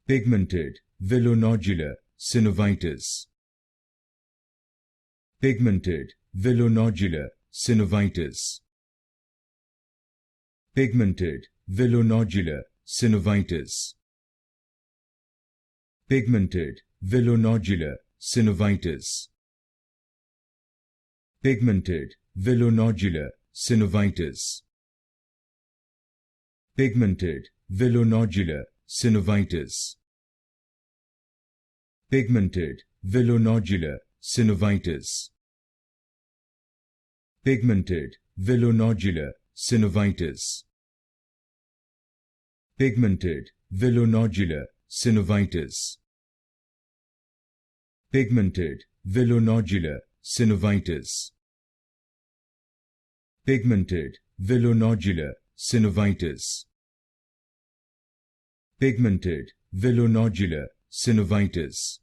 Pigmented Villonodular Synovitis. Pigmented Villonodular Synovitis. Pigmented Villonodular Synovitis. Pigmented Villonodular Synovitis. Pigmented Villonodular Synovitis. Pigmented Villonodular Synovitis. Pigmented Villonodular Synovitis. Pigmented Villonodular Synovitis. Pigmented Villonodular Synovitis. Pigmented Villonodular Synovitis. Pigmented Villonodular Synovitis. Pigmented Villonodular Synovitis.